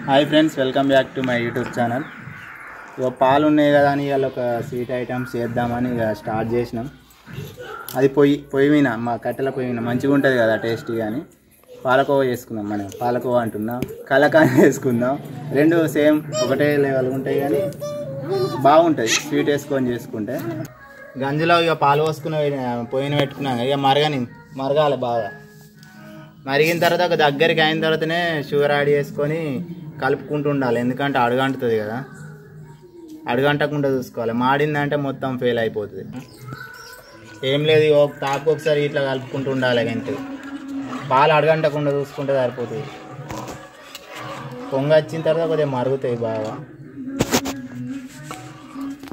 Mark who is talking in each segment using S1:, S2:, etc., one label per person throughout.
S1: Hi friends, welcome back to my YouTube channel. ఇక పాలు ఉన్నాయి కదా అని ఇవాళ ఒక స్వీట్ ఐటమ్స్ చేద్దామని ఇక స్టార్ట్ చేసినాం. అది పొయ్యి మీద మా కట్టెల పొయ్యి మీద మంచిగా ఉంటుంది కదా టేస్టీ. కానీ పాలకోవా చేసుకుందాం. మనం పాలకోవా అంటున్నాం, కలాకాండ్ చేసుకుందాం. రెండు సేమ్ ఒకటే లెవెల్ ఉంటాయి కానీ బాగుంటుంది స్వీట్ వేసుకొని చేసుకుంటే. గంజిలో ఇక పాలు పోసుకుని పొయ్యిని పెట్టుకున్నాం. ఇక మరగాలి బాగా. మరిగిన తర్వాత ఒక దగ్గరికి అయిన తర్వాతనే షుగర్ యాడ్ చేసుకొని కలుపుకుంటూ ఉండాలి. ఎందుకంటే అడుగంటుతుంది కదా, అడుగంటకుండా చూసుకోవాలి. మాడిందంటే మొత్తం ఫెయిల్ అయిపోతుంది. ఏం లేదు, తాకు ఒకసారి ఇట్లా కలుపుకుంటూ ఉండాలి. అంతే, పాలు అడుగంటకుండా చూసుకుంటే సరిపోతుంది. పొంగ వచ్చిన తర్వాత కొద్దిగా మరుగుతాయి బాగా.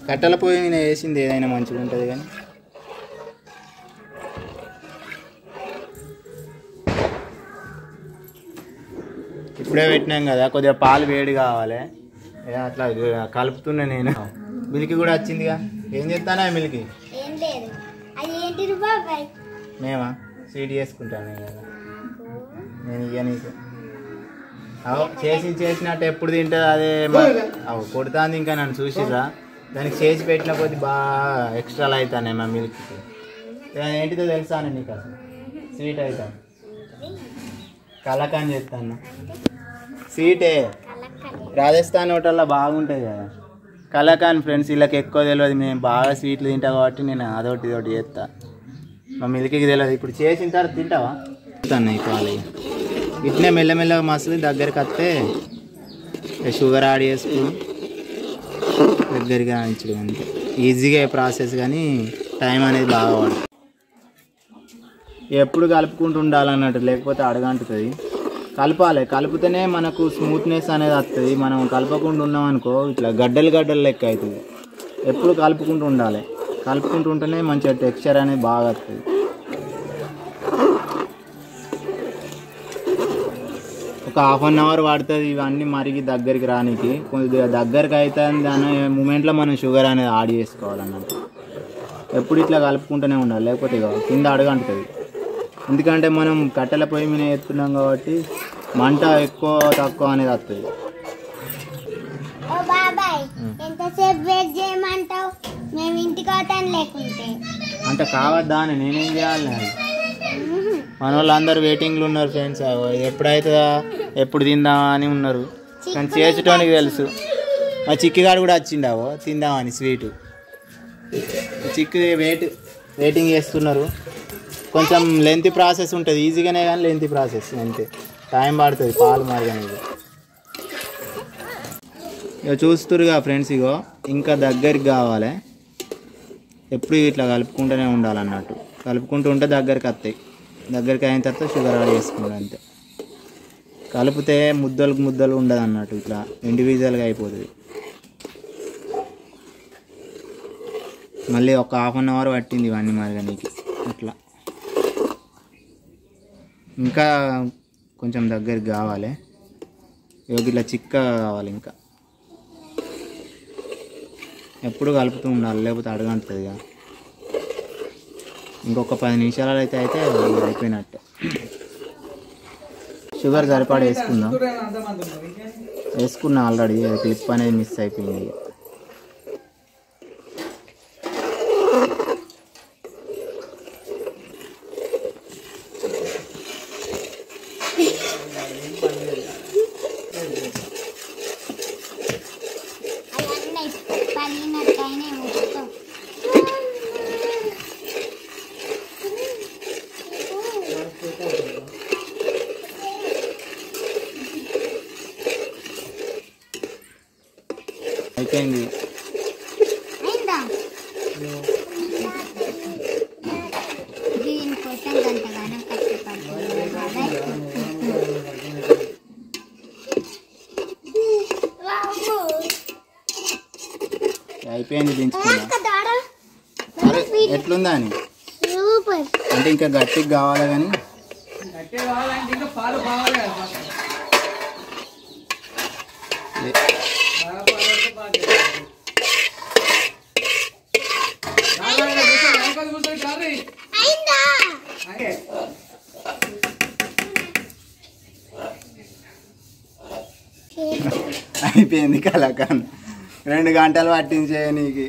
S1: కట్టెల పొయ్యి మీద వేసింది ఏదైనా మంచిగా ఉంటుంది. కానీ ఇప్పుడే పెట్టినాం కదా, కొద్దిగా పాలు వేడి కావాలి. అట్లా కలుపుతున్నా నేను. మిల్క్ కూడా వచ్చిందిగా. ఏం చేస్తానా మిల్క్? మేమా స్వీట్ చేసుకుంటాను కదా నేను. ఇక నీకు చేసినట్టు ఎప్పుడు తింటుంది అదే కొడుతుంది. ఇంకా నన్ను చూసిరా, దానికి చేసి పెట్టిన కొద్ది బాగా ఎక్స్ట్రాలు అవుతానే మా మిల్క్కి. ఏంటిదో తెలుసా నీకు? అసలు స్వీట్ అవుతాను, కలాకాండ్ చేస్తాను. స్వీటే రాజస్థాన్ హోటల్లో బాగుంటుంది కదా కలాకాండ్. ఫ్రెండ్స్ వీళ్ళకి ఎక్కువ తెలియదు, మేము బాగా స్వీట్లు తింటాం కాబట్టి నేను అదొకటి ఇదొకటి చేస్తా. మా మిల్క్కి తెలియదు. ఇప్పుడు చేసిన తర్వాత తింటావా? తింటాను. పాలు ఇట్నే మెల్లమెల్లగా మసలు దగ్గరికి వస్తే షుగర్ యాడ్ చేసుకుని దగ్గరికి రానించడం. అంతే, ఈజీగా ప్రాసెస్. కానీ టైం అనేది బాగా పడుతుంది. ఎప్పుడు కలుపుకుంటూ ఉండాలన్నట్టు, లేకపోతే అడగంటుతుంది. కలపాలి, కలిపితేనే మనకు స్మూత్నెస్ అనేది వస్తుంది. మనం కలపకుండా ఉన్నాం అనుకో ఇట్లా గడ్డలు లెక్క అవుతుంది. ఎప్పుడు కలుపుకుంటూ ఉండాలి. కలుపుకుంటూ ఉంటేనే మంచిగా టెక్స్చర్ అనేది బాగా వస్తుంది. ఒక హాఫ్ అన్ అవర్ పడుతుంది ఇవన్నీ మరిగి దగ్గరికి రానికి. కొద్దిగా దగ్గరికి అవుతుంది అనే మూమెంట్లో మనం షుగర్ అనేది యాడ్ చేసుకోవాలన్నట్టు. ఎప్పుడు ఇట్లా కలుపుకుంటూనే ఉండాలి, లేకపోతే కింద అడగంటుతుంది. ఎందుకంటే మనం కట్టెల పొయ్యి మీద ఎత్తున్నాం కాబట్టి మంట ఎక్కువ తక్కువ అనేది వస్తుంది. అంటే కావద్దా అని నేనేం చేయాలి? మన వాళ్ళు అందరు వెయిటింగ్లు ఉన్నారు ఫ్రెండ్స్. ఎప్పుడైతుందా ఎప్పుడు తిందామా అని ఉన్నారు. కానీ చేసేటోనికి తెలుసు. మా చిక్కిగాడు కూడా వచ్చిండావో తిందామని స్వీటు. చిక్కి వెయిటింగ్ చేస్తున్నారు. కొంచెం లెంతీ ప్రాసెస్ ఉంటుంది, ఈజీగానే కానీ లెంతీ ప్రాసెస్. అంతే, టైం పడుతుంది పాలు మరగనేది. ఇక చూస్తురుగా ఫ్రెండ్స్, ఇగో ఇంకా దగ్గరికి కావాలి. ఎప్పుడు ఇట్లా కలుపుకుంటూనే ఉండాలన్నట్టు. కలుపుకుంటూ ఉంటే దగ్గరికి వస్తాయి. దగ్గరికి అయిన తర్వాత షుగర్ యాడ్ చేసుకుంటాం. అంతే, కలిపితే ముద్దలు ఉండదు అన్నట్టు. ఇట్లా ఇండివిజువల్గా అయిపోతుంది. మళ్ళీ ఒక హాఫ్ అన్ అవర్ పట్టింది ఇవన్నీ మరగనీకి. ఇట్లా ఇంకా కొంచెం దగ్గరికి కావాలి. ఇట్లా చిక్కగా కావాలి. ఇంకా ఎప్పుడు కలుపుతూ ఉండాలి, లేకపోతే అడగంటుంది కదా. ఇంకొక 10 నిమిషాలు అయితే అయిపోయినట్టే. షుగర్ సరిపడా వేసుకున్నా ఆల్రెడీ. క్లిప్ అనేది మిస్ అయిపోయింది. అయిపోయింది. అయిపోయింది దించుకున్నా. అరే ఎట్లుందా అని అంటే ఇంకా గట్టిగా కావాలి. కానీ అయిపోయింది కలాకాన్. 2 గంటలు పట్టించే నీకు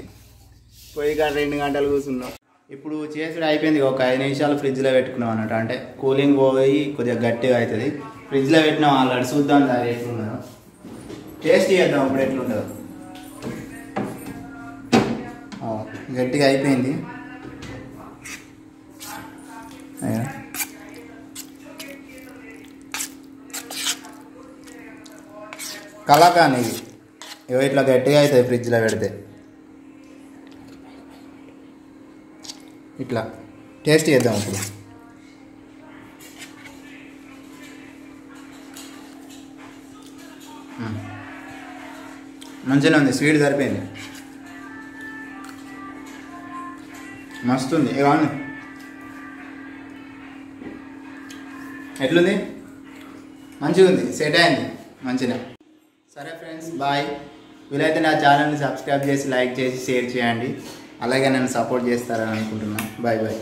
S1: పొయ్యి కాడ 2 గంటలు కూర్చున్నాం. ఇప్పుడు చేసుడు అయిపోయింది. ఒక 5 నిమిషాలు ఫ్రిడ్జ్లో పెట్టుకున్నాం అన్నట్టు. అంటే కూలింగ్ పోయి కొద్దిగా గట్టిగా అవుతుంది. ఫ్రిడ్జ్లో పెట్టినాం ఆల్రెడీ. చూద్దాం దాని ఎట్లున్నదో, టేస్ట్ చేద్దాం ఇప్పుడు ఎట్లుంటుందో. గట్టిగా అయిపోయింది. కలాకాన్ ఇది ఇట్లా గట్టిగా అవుతుంది ఫ్రిడ్జ్లో పెడితే. ఇట్లా టేస్ట్ చేద్దాం ఇప్పుడు. మంచిగా ఉంది, స్వీట్ సరిపోయింది, మస్తు ఉంది. ఏమన్నా ఎట్లుంది? మంచిగా ఉంది, సెట్ అయింది మంచిగా. సరే ఫ్రెండ్స్, బాయ్. వీలైతే నా ఛానల్ని సబ్స్క్రైబ్ చేసి, లైక్ చేసి, షేర్ చేయండి. అలాగే నన్ను సపోర్ట్ చేస్తారని అనుకుంటున్నాను. Bye bye.